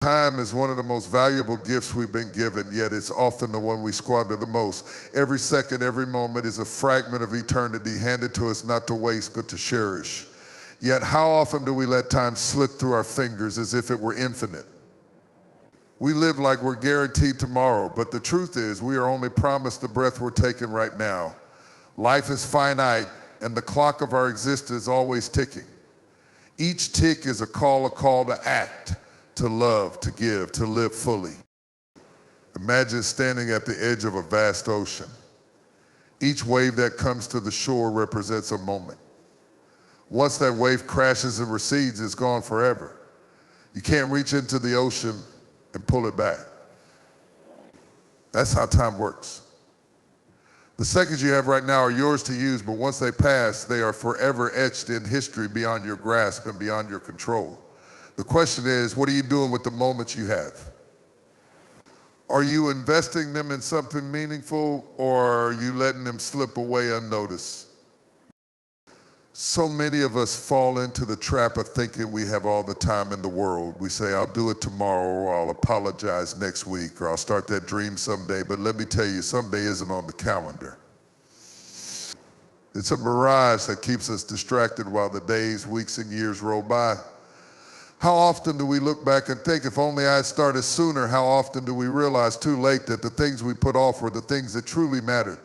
Time is one of the most valuable gifts we've been given, yet it's often the one we squander the most. Every second, every moment is a fragment of eternity handed to us not to waste, but to cherish. Yet how often do we let time slip through our fingers as if it were infinite? We live like we're guaranteed tomorrow, but the truth is we are only promised the breath we're taking right now. Life is finite, and the clock of our existence is always ticking. Each tick is a call to act, to love, to give, to live fully. Imagine standing at the edge of a vast ocean. Each wave that comes to the shore represents a moment. Once that wave crashes and recedes, it's gone forever. You can't reach into the ocean and pull it back. That's how time works. The seconds you have right now are yours to use, but once they pass, they are forever etched in history beyond your grasp and beyond your control. The question is, what are you doing with the moments you have? Are you investing them in something meaningful, or are you letting them slip away unnoticed? So many of us fall into the trap of thinking we have all the time in the world. We say, I'll do it tomorrow, or I'll apologize next week, or I'll start that dream someday. But let me tell you, someday isn't on the calendar. It's a mirage that keeps us distracted while the days, weeks, and years roll by. How often do we look back and think, if only I had started sooner? How often do we realize too late that the things we put off were the things that truly mattered?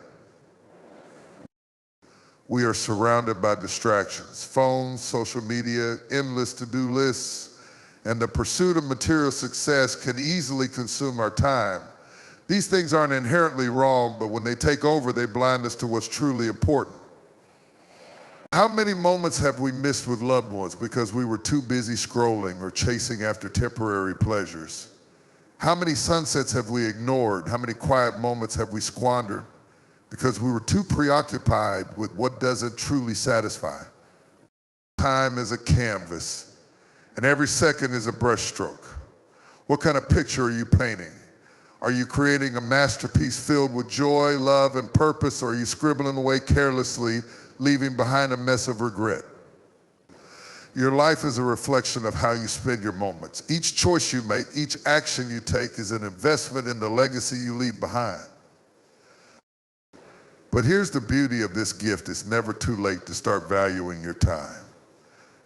We are surrounded by distractions, phones, social media, endless to-do lists, and the pursuit of material success can easily consume our time. These things aren't inherently wrong, but when they take over, they blind us to what's truly important. How many moments have we missed with loved ones because we were too busy scrolling or chasing after temporary pleasures? How many sunsets have we ignored? How many quiet moments have we squandered because we were too preoccupied with what doesn't truly satisfy? Time is a canvas, and every second is a brushstroke. What kind of picture are you painting? Are you creating a masterpiece filled with joy, love, and purpose, or are you scribbling away carelessly, leaving behind a mess of regret? Your life is a reflection of how you spend your moments. Each choice you make, each action you take is an investment in the legacy you leave behind. But here's the beauty of this gift. It's never too late to start valuing your time.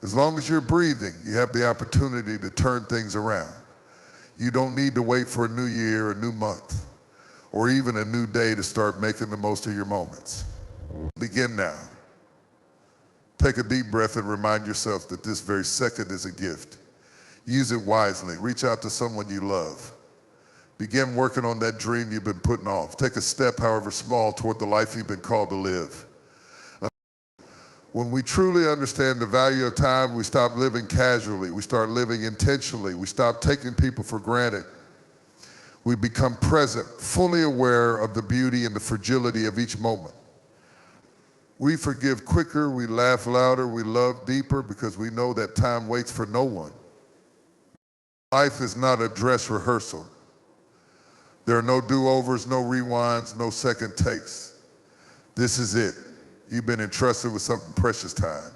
As long as you're breathing, you have the opportunity to turn things around. You don't need to wait for a new year, a new month, or even a new day to start making the most of your moments. Begin now. Take a deep breath and remind yourself that this very second is a gift. Use it wisely. Reach out to someone you love. Begin working on that dream you've been putting off. Take a step, however small, toward the life you've been called to live. When we truly understand the value of time, we stop living casually. We start living intentionally. We stop taking people for granted. We become present, fully aware of the beauty and the fragility of each moment. We forgive quicker, we laugh louder, we love deeper because we know that time waits for no one. Life is not a dress rehearsal. There are no do-overs, no rewinds, no second takes. This is it. You've been entrusted with something precious time.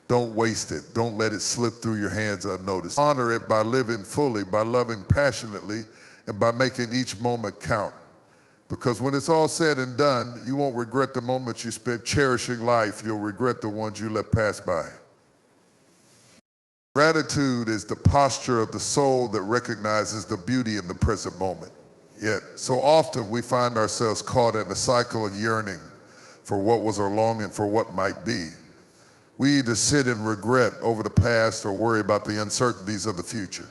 Don't waste it. Don't let it slip through your hands unnoticed. Honor it by living fully, by loving passionately, and by making each moment count. Because when it's all said and done, you won't regret the moments you spent cherishing life. You'll regret the ones you let pass by. Gratitude is the posture of the soul that recognizes the beauty in the present moment. Yet, so often we find ourselves caught in a cycle of yearning for what was or longing for what might be. We either sit in regret over the past or worry about the uncertainties of the future.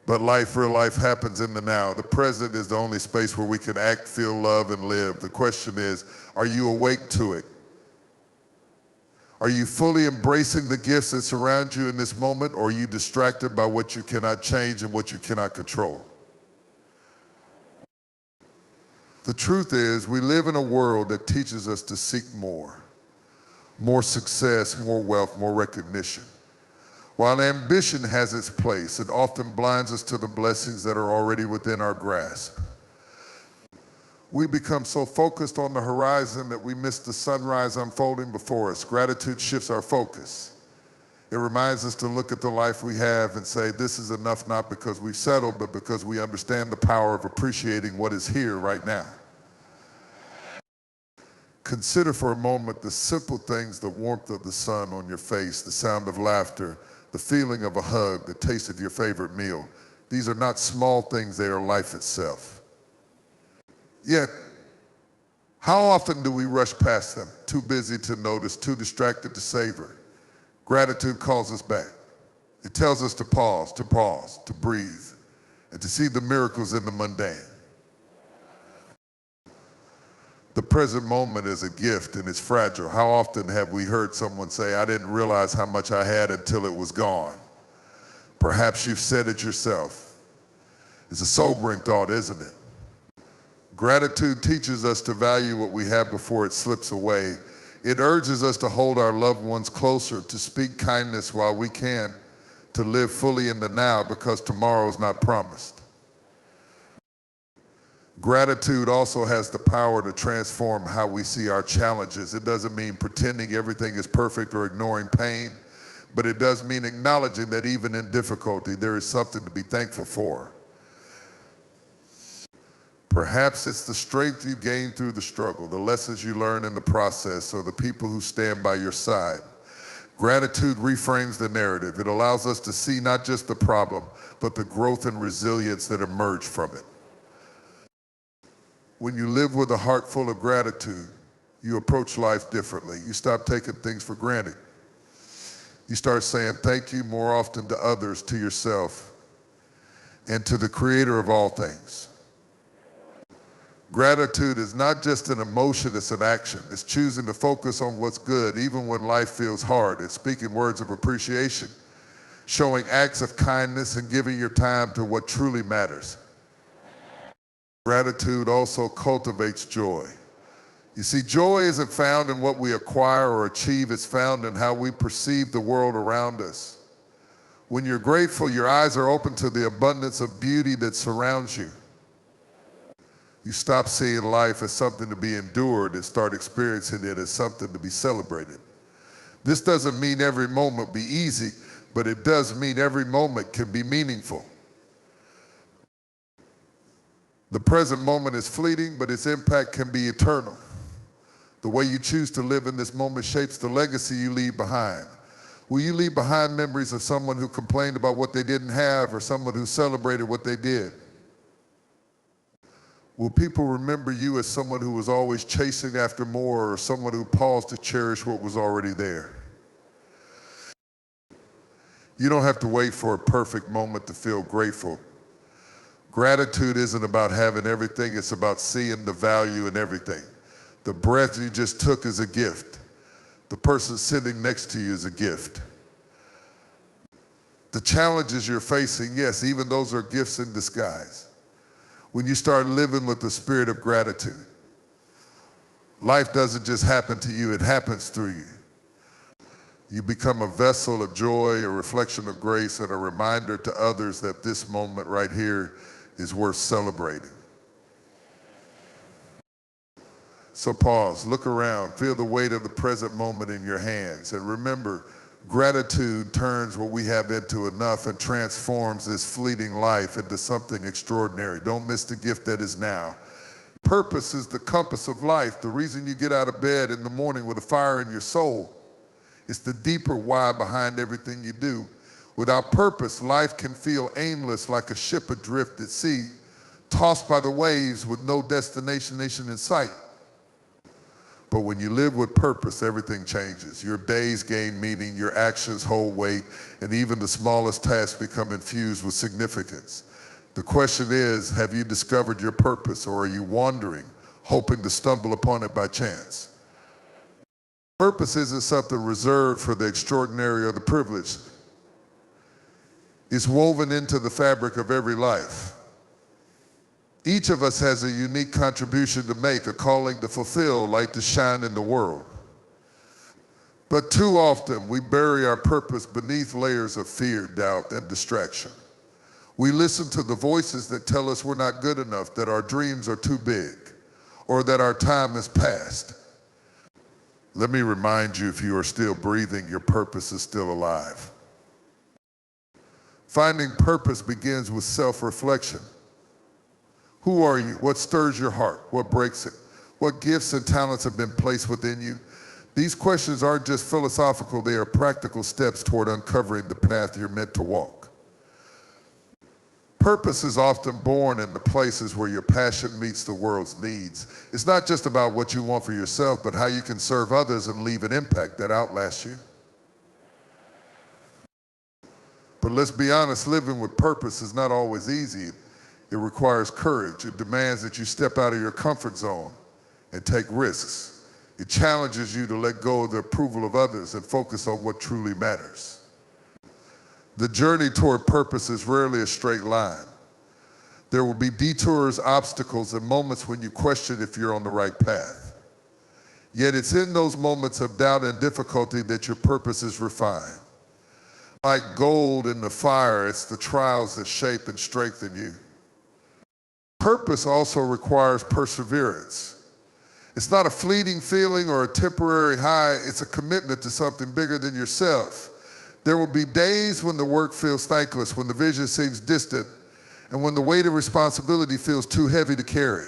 But real life happens in the now. The present is the only space where we can act, feel, love, and live. The question is, are you awake to it? Are you fully embracing the gifts that surround you in this moment, or are you distracted by what you cannot change and what you cannot control? The truth is, we live in a world that teaches us to seek more success, more wealth, more recognition. While ambition has its place, it often blinds us to the blessings that are already within our grasp. We become so focused on the horizon that we miss the sunrise unfolding before us. Gratitude shifts our focus. It reminds us to look at the life we have and say, this is enough not because we've settled, but because we understand the power of appreciating what is here right now. Consider for a moment the simple things, the warmth of the sun on your face, the sound of laughter, the feeling of a hug, the taste of your favorite meal. These are not small things, they are life itself. Yet, how often do we rush past them? Too busy to notice, too distracted to savor. Gratitude calls us back. It tells us to pause, to breathe, and to see the miracles in the mundane. The present moment is a gift and it's fragile. How often have we heard someone say, I didn't realize how much I had until it was gone? Perhaps you've said it yourself. It's a sobering thought, isn't it? Gratitude teaches us to value what we have before it slips away. It urges us to hold our loved ones closer, to speak kindness while we can, to live fully in the now because tomorrow's not promised. Gratitude also has the power to transform how we see our challenges. It doesn't mean pretending everything is perfect or ignoring pain, but it does mean acknowledging that even in difficulty, there is something to be thankful for. Perhaps it's the strength you gain through the struggle, the lessons you learn in the process, or the people who stand by your side. Gratitude reframes the narrative. It allows us to see not just the problem, but the growth and resilience that emerge from it. When you live with a heart full of gratitude, you approach life differently. You stop taking things for granted. You start saying thank you more often to others, to yourself, and to the Creator of all things. Gratitude is not just an emotion, it's an action. It's choosing to focus on what's good, even when life feels hard. It's speaking words of appreciation, showing acts of kindness, and giving your time to what truly matters. Gratitude also cultivates joy. You see, joy isn't found in what we acquire or achieve, it's found in how we perceive the world around us. When you're grateful, your eyes are open to the abundance of beauty that surrounds you. You stop seeing life as something to be endured and start experiencing it as something to be celebrated. This doesn't mean every moment be easy, but it does mean every moment can be meaningful. The present moment is fleeting, but its impact can be eternal. The way you choose to live in this moment shapes the legacy you leave behind. Will you leave behind memories of someone who complained about what they didn't have or someone who celebrated what they did? Will people remember you as someone who was always chasing after more or someone who paused to cherish what was already there? You don't have to wait for a perfect moment to feel grateful. Gratitude isn't about having everything, it's about seeing the value in everything. The breath you just took is a gift. The person sitting next to you is a gift. The challenges you're facing, yes, even those are gifts in disguise. When you start living with the spirit of gratitude, life doesn't just happen to you, it happens through you. You become a vessel of joy, a reflection of grace, and a reminder to others that this moment right here is worth celebrating. So pause, look around, feel the weight of the present moment in your hands, and remember, gratitude turns what we have into enough and transforms this fleeting life into something extraordinary. Don't miss the gift that is now. Purpose is the compass of life. The reason you get out of bed in the morning with a fire in your soul. It's the deeper why behind everything you do. Without purpose, life can feel aimless, like a ship adrift at sea, tossed by the waves with no destination in sight. But when you live with purpose, everything changes. Your days gain meaning, your actions hold weight, and even the smallest tasks become infused with significance. The question is, have you discovered your purpose, or are you wandering, hoping to stumble upon it by chance? Purpose isn't something reserved for the extraordinary or the privileged. It's woven into the fabric of every life. Each of us has a unique contribution to make, a calling to fulfill, light to shine in the world. But too often, we bury our purpose beneath layers of fear, doubt, and distraction. We listen to the voices that tell us we're not good enough, that our dreams are too big, or that our time is past. Let me remind you, if you are still breathing, your purpose is still alive. Finding purpose begins with self-reflection. Who are you? What stirs your heart? What breaks it? What gifts and talents have been placed within you? These questions aren't just philosophical, they are practical steps toward uncovering the path you're meant to walk. Purpose is often born in the places where your passion meets the world's needs. It's not just about what you want for yourself, but how you can serve others and leave an impact that outlasts you. But let's be honest, living with purpose is not always easy. It requires courage. It demands that you step out of your comfort zone and take risks. It challenges you to let go of the approval of others and focus on what truly matters. The journey toward purpose is rarely a straight line. There will be detours, obstacles, and moments when you question if you're on the right path. Yet it's in those moments of doubt and difficulty that your purpose is refined. Like gold in the fire, it's the trials that shape and strengthen you. Purpose also requires perseverance. It's not a fleeting feeling or a temporary high, it's a commitment to something bigger than yourself. There will be days when the work feels thankless, when the vision seems distant, and when the weight of responsibility feels too heavy to carry.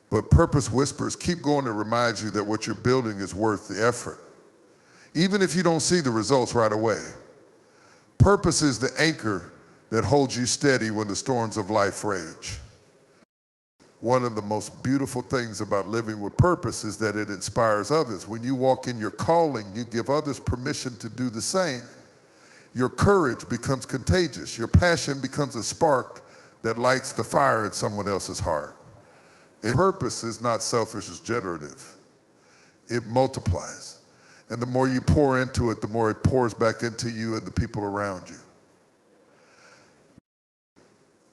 But purpose whispers, keep going, to remind you that what you're building is worth the effort, even if you don't see the results right away. Purpose is the anchor that holds you steady when the storms of life rage. One of the most beautiful things about living with purpose is that it inspires others. When you walk in your calling, you give others permission to do the same. Your courage becomes contagious. Your passion becomes a spark that lights the fire in someone else's heart. And purpose is not selfish, it's generative. It multiplies. And the more you pour into it, the more it pours back into you and the people around you.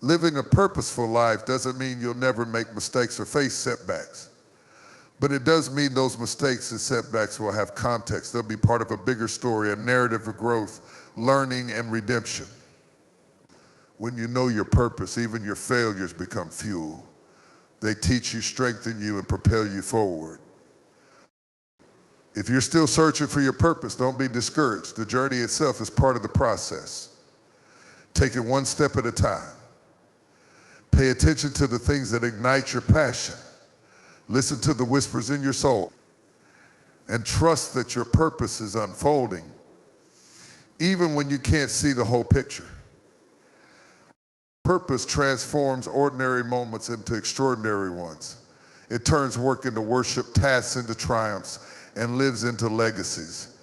Living a purposeful life doesn't mean you'll never make mistakes or face setbacks. But it does mean those mistakes and setbacks will have context. They'll be part of a bigger story, a narrative of growth, learning, and redemption. When you know your purpose, even your failures become fuel. They teach you, strengthen you, and propel you forward. If you're still searching for your purpose, don't be discouraged. The journey itself is part of the process. Take it one step at a time. Pay attention to the things that ignite your passion. Listen to the whispers in your soul. And trust that your purpose is unfolding, even when you can't see the whole picture. Purpose transforms ordinary moments into extraordinary ones. It turns work into worship, tasks into triumphs, and lives into legacies.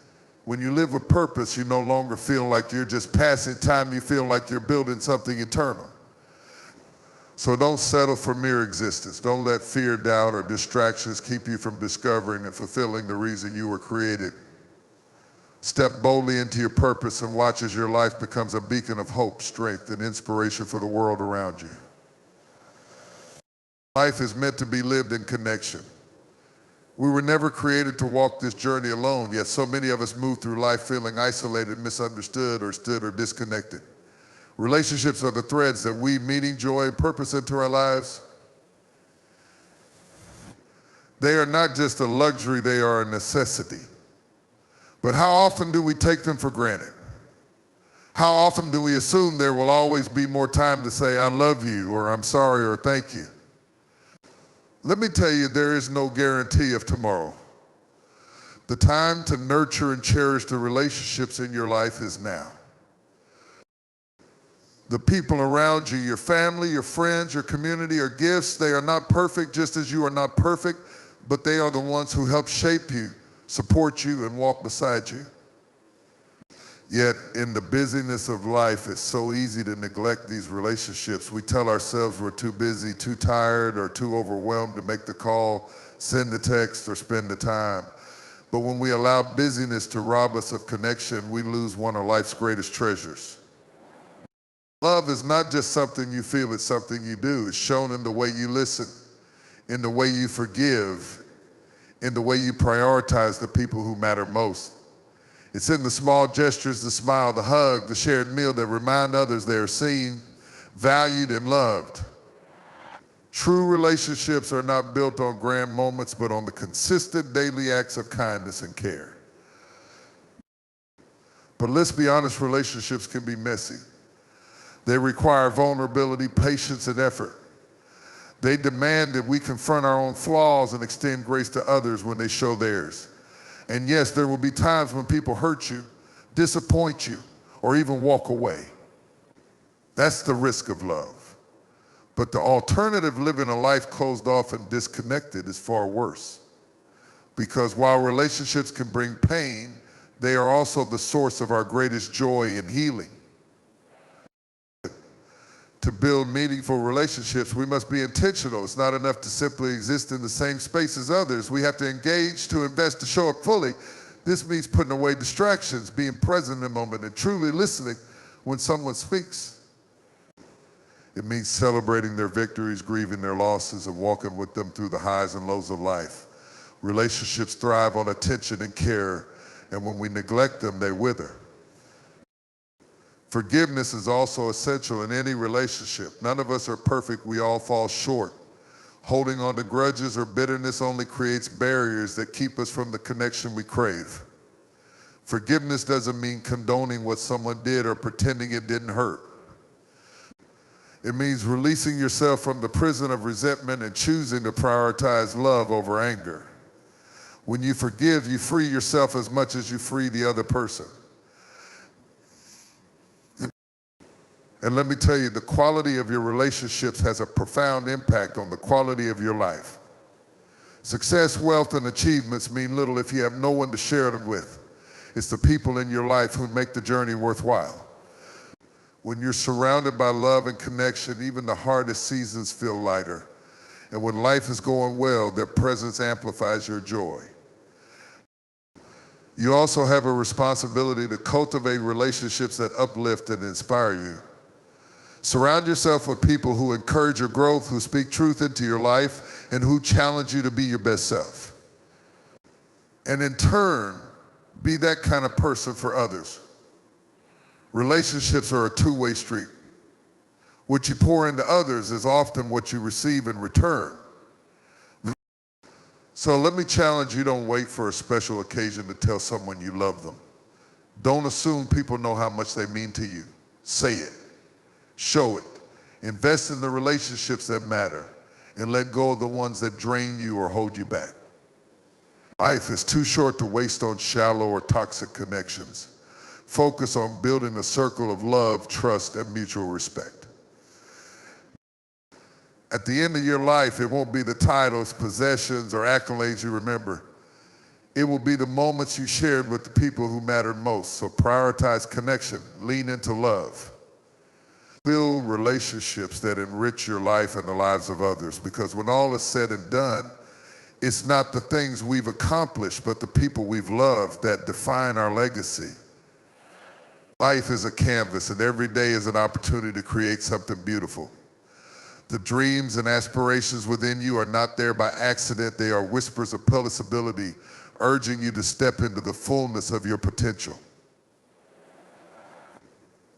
When you live with purpose, you no longer feel like you're just passing time, you feel like you're building something eternal. So don't settle for mere existence. Don't let fear, doubt, or distractions keep you from discovering and fulfilling the reason you were created. Step boldly into your purpose and watch as your life becomes a beacon of hope, strength, and inspiration for the world around you. Life is meant to be lived in connection. We were never created to walk this journey alone, yet so many of us move through life feeling isolated, misunderstood, or disconnected. Relationships are the threads that weave meaning, joy, and purpose into our lives. They are not just a luxury, they are a necessity. But how often do we take them for granted? How often do we assume there will always be more time to say, I love you, or I'm sorry, or thank you? Let me tell you, there is no guarantee of tomorrow. The time to nurture and cherish the relationships in your life is now. The people around you, your family, your friends, your community are gifts. They are not perfect, just as you are not perfect, but they are the ones who help shape you, support you, and walk beside you. Yet in the busyness of life, it's so easy to neglect these relationships. We tell ourselves we're too busy, too tired, or too overwhelmed to make the call, send the text, or spend the time. But when we allow busyness to rob us of connection, we lose one of life's greatest treasures. Love is not just something you feel, it's something you do. It's shown in the way you listen, in the way you forgive, in the way you prioritize the people who matter most. It's in the small gestures, the smile, the hug, the shared meal that remind others they are seen, valued, and loved. True relationships are not built on grand moments, but on the consistent daily acts of kindness and care. But let's be honest, relationships can be messy. They require vulnerability, patience, and effort. They demand that we confront our own flaws and extend grace to others when they show theirs. And yes, there will be times when people hurt you, disappoint you, or even walk away. That's the risk of love. But the alternative, living a life closed off and disconnected, is far worse. Because while relationships can bring pain, they are also the source of our greatest joy and healing. To build meaningful relationships, we must be intentional. It's not enough to simply exist in the same space as others. We have to engage, to invest, to show up fully. This means putting away distractions, being present in the moment, and truly listening when someone speaks. It means celebrating their victories, grieving their losses, and walking with them through the highs and lows of life. Relationships thrive on attention and care, and when we neglect them, they wither. Forgiveness is also essential in any relationship. None of us are perfect. We all fall short. Holding on to grudges or bitterness only creates barriers that keep us from the connection we crave. Forgiveness doesn't mean condoning what someone did or pretending it didn't hurt. It means releasing yourself from the prison of resentment and choosing to prioritize love over anger. When you forgive, you free yourself as much as you free the other person. And let me tell you, the quality of your relationships has a profound impact on the quality of your life. Success, wealth, and achievements mean little if you have no one to share them with. It's the people in your life who make the journey worthwhile. When you're surrounded by love and connection, even the hardest seasons feel lighter. And when life is going well, their presence amplifies your joy. You also have a responsibility to cultivate relationships that uplift and inspire you. Surround yourself with people who encourage your growth, who speak truth into your life, and who challenge you to be your best self. And in turn, be that kind of person for others. Relationships are a two-way street. What you pour into others is often what you receive in return. So let me challenge you, don't wait for a special occasion to tell someone you love them. Don't assume people know how much they mean to you. Say it. Show it. Invest in the relationships that matter and let go of the ones that drain you or hold you back. Life is too short to waste on shallow or toxic connections. Focus on building a circle of love, trust, and mutual respect. At the end of your life, it won't be the titles, possessions, or accolades you remember. It will be the moments you shared with the people who mattered most. So prioritize connection, lean into love. Build relationships that enrich your life and the lives of others, because when all is said and done, it's not the things we've accomplished, but the people we've loved that define our legacy. Life is a canvas, and every day is an opportunity to create something beautiful. The dreams and aspirations within you are not there by accident. They are whispers of possibility, urging you to step into the fullness of your potential.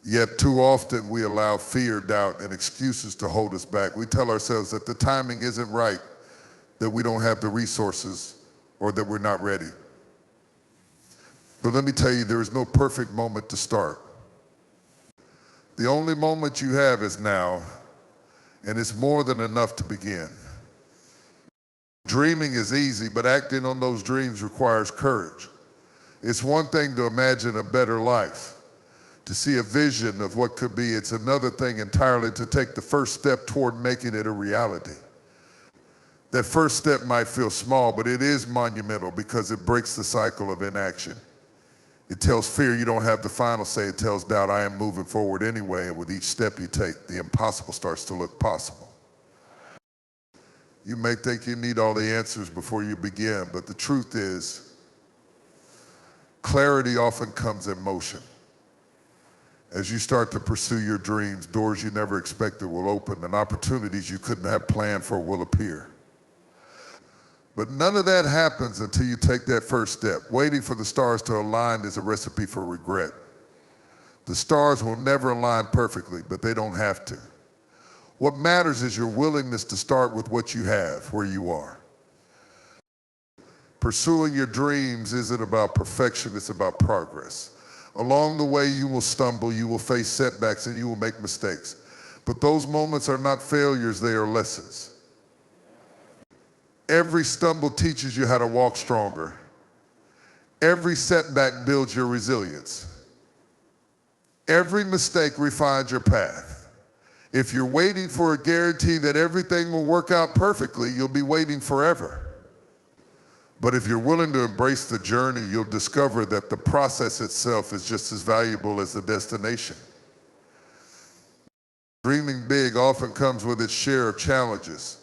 Yet too often we allow fear, doubt, and excuses to hold us back. We tell ourselves that the timing isn't right, that we don't have the resources, or that we're not ready. But let me tell you, there is no perfect moment to start. The only moment you have is now, and it's more than enough to begin. Dreaming is easy, but acting on those dreams requires courage. It's one thing to imagine a better life, to see a vision of what could be. It's another thing entirely to take the first step toward making it a reality. That first step might feel small, but it is monumental because it breaks the cycle of inaction. It tells fear you don't have the final say. It tells doubt I am moving forward anyway, and with each step you take, the impossible starts to look possible. You may think you need all the answers before you begin, but the truth is, clarity often comes in motion. As you start to pursue your dreams, doors you never expected will open, and opportunities you couldn't have planned for will appear. But none of that happens until you take that first step. Waiting for the stars to align is a recipe for regret. The stars will never align perfectly, but they don't have to. What matters is your willingness to start with what you have, where you are. Pursuing your dreams isn't about perfection, it's about progress. Along the way, you will stumble, you will face setbacks, and you will make mistakes. But those moments are not failures, they are lessons. Every stumble teaches you how to walk stronger. Every setback builds your resilience. Every mistake refines your path. If you're waiting for a guarantee that everything will work out perfectly, you'll be waiting forever. But if you're willing to embrace the journey, you'll discover that the process itself is just as valuable as the destination. Dreaming big often comes with its share of challenges.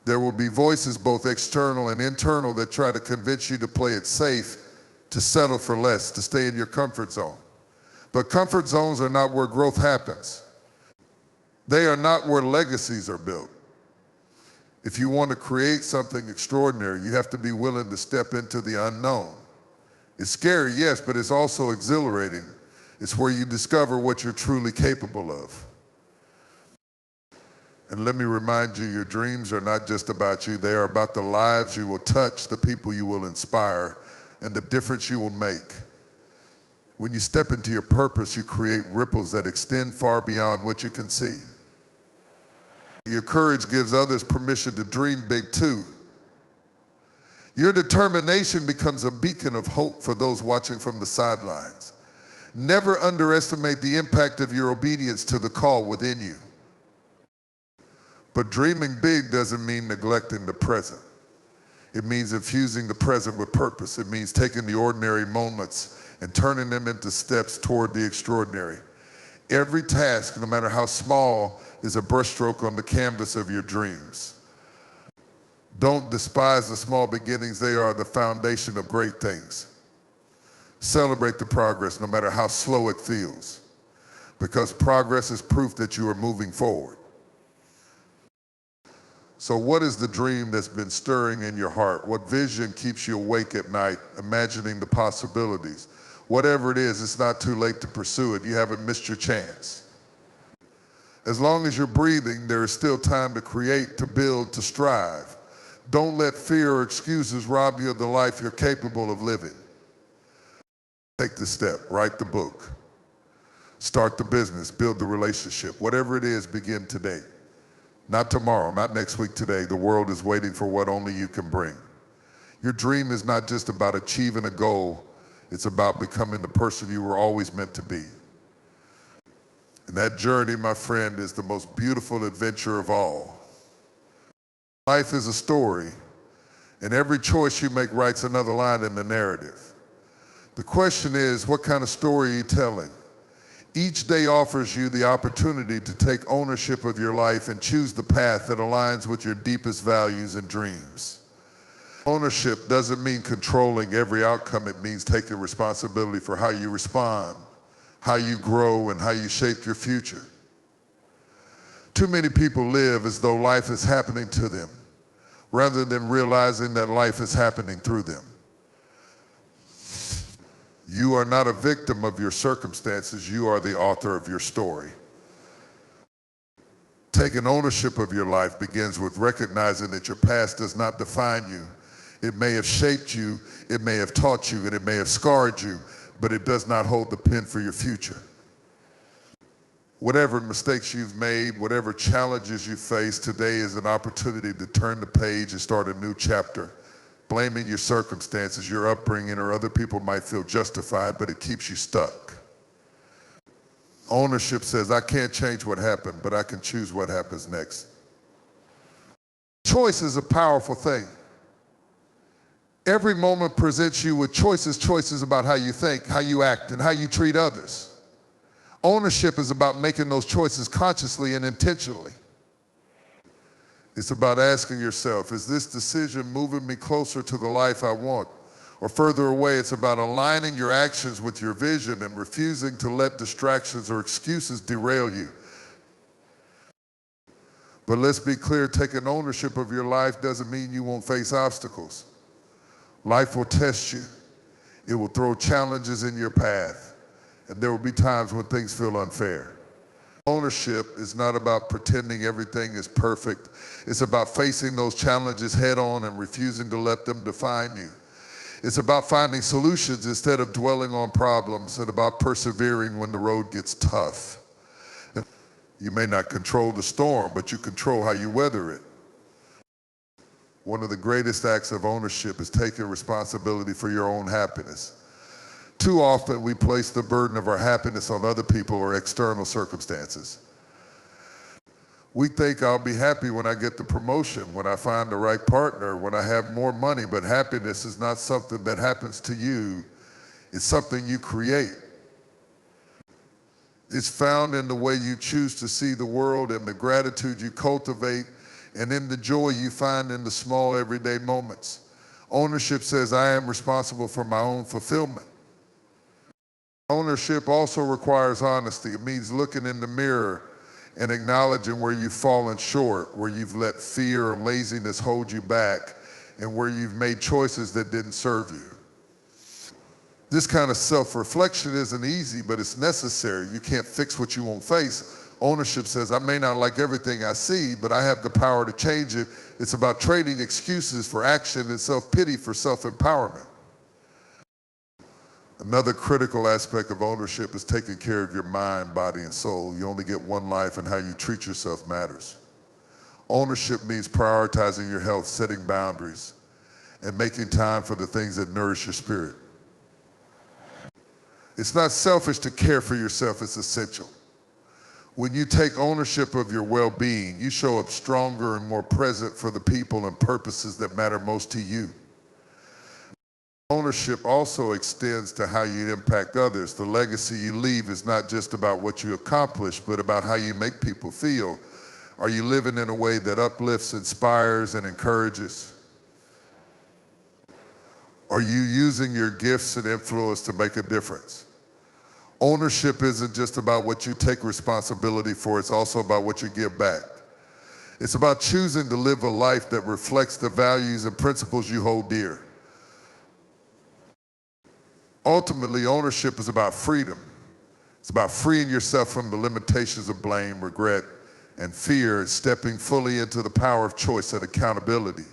There will be voices, both external and internal, that try to convince you to play it safe, to settle for less, to stay in your comfort zone. But comfort zones are not where growth happens. They are not where legacies are built. If you want to create something extraordinary, you have to be willing to step into the unknown. It's scary, yes, but it's also exhilarating. It's where you discover what you're truly capable of. And let me remind you, your dreams are not just about you. They are about the lives you will touch, the people you will inspire, and the difference you will make. When you step into your purpose, you create ripples that extend far beyond what you can see. Your courage gives others permission to dream big too. Your determination becomes a beacon of hope for those watching from the sidelines. Never underestimate the impact of your obedience to the call within you. But dreaming big doesn't mean neglecting the present. It means infusing the present with purpose. It means taking the ordinary moments and turning them into steps toward the extraordinary. Every task, no matter how small, is a brushstroke on the canvas of your dreams. Don't despise the small beginnings. They are the foundation of great things. Celebrate the progress, no matter how slow it feels, because progress is proof that you are moving forward. So what is the dream that's been stirring in your heart? What vision keeps you awake at night, imagining the possibilities? Whatever it is, it's not too late to pursue it. You haven't missed your chance. As long as you're breathing, there is still time to create, to build, to strive. Don't let fear or excuses rob you of the life you're capable of living. Take the step, write the book, start the business, build the relationship. Whatever it is, begin today. Not tomorrow, not next week, today. The world is waiting for what only you can bring. Your dream is not just about achieving a goal, it's about becoming the person you were always meant to be. And that journey, my friend, is the most beautiful adventure of all. Life is a story, and every choice you make writes another line in the narrative. The question is, what kind of story are you telling? Each day offers you the opportunity to take ownership of your life and choose the path that aligns with your deepest values and dreams. Ownership doesn't mean controlling every outcome. It means taking responsibility for how you respond, how you grow, and how you shape your future. Too many people live as though life is happening to them, rather than realizing that life is happening through them. You are not a victim of your circumstances. You are the author of your story. Taking ownership of your life begins with recognizing that your past does not define you. It may have shaped you, it may have taught you, and it may have scarred you, but it does not hold the pen for your future. Whatever mistakes you've made, whatever challenges you face, today is an opportunity to turn the page and start a new chapter. Blaming your circumstances, your upbringing, or other people might feel justified, but it keeps you stuck. Ownership says, I can't change what happened, but I can choose what happens next. Choice is a powerful thing. Every moment presents you with choices about how you think, how you act, and how you treat others. Ownership is about making those choices consciously and intentionally. It's about asking yourself, is this decision moving me closer to the life I want or further away? It's about aligning your actions with your vision and refusing to let distractions or excuses derail you. But let's be clear, taking ownership of your life doesn't mean you won't face obstacles. Life will test you. It will throw challenges in your path. And there will be times when things feel unfair. Ownership is not about pretending everything is perfect. It's about facing those challenges head on and refusing to let them define you. It's about finding solutions instead of dwelling on problems, and about persevering when the road gets tough. You may not control the storm, but you control how you weather it. One of the greatest acts of ownership is taking responsibility for your own happiness. Too often we place the burden of our happiness on other people or external circumstances. We think I'll be happy when I get the promotion, when I find the right partner, when I have more money, but happiness is not something that happens to you. It's something you create. It's found in the way you choose to see the world and the gratitude you cultivate and in the joy you find in the small everyday moments. Ownership says I am responsible for my own fulfillment. Ownership also requires honesty. It means looking in the mirror and acknowledging where you've fallen short, where you've let fear or laziness hold you back, and where you've made choices that didn't serve you. This kind of self-reflection isn't easy, but it's necessary. You can't fix what you won't face. Ownership says, I may not like everything I see, but I have the power to change it. It's about trading excuses for action and self-pity for self-empowerment. Another critical aspect of ownership is taking care of your mind, body, and soul. You only get one life, and how you treat yourself matters. Ownership means prioritizing your health, setting boundaries, and making time for the things that nourish your spirit. It's not selfish to care for yourself, it's essential. When you take ownership of your well-being, you show up stronger and more present for the people and purposes that matter most to you. Ownership also extends to how you impact others. The legacy you leave is not just about what you accomplish, but about how you make people feel. Are you living in a way that uplifts, inspires, and encourages? Are you using your gifts and influence to make a difference? Ownership isn't just about what you take responsibility for, it's also about what you give back. It's about choosing to live a life that reflects the values and principles you hold dear. Ultimately, ownership is about freedom. It's about freeing yourself from the limitations of blame, regret, and fear, and stepping fully into the power of choice and accountability.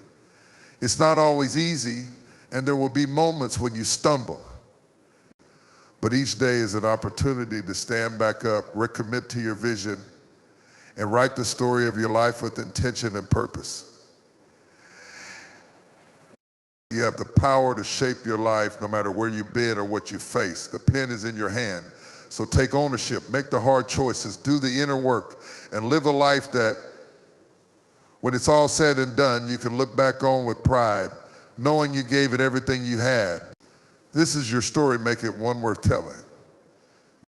It's not always easy, and there will be moments when you stumble. But each day is an opportunity to stand back up, recommit to your vision, and write the story of your life with intention and purpose. You have the power to shape your life no matter where you've been or what you face. The pen is in your hand. So take ownership, make the hard choices, do the inner work, and live a life that, when it's all said and done, you can look back on with pride, knowing you gave it everything you had. This is your story, make it one worth telling.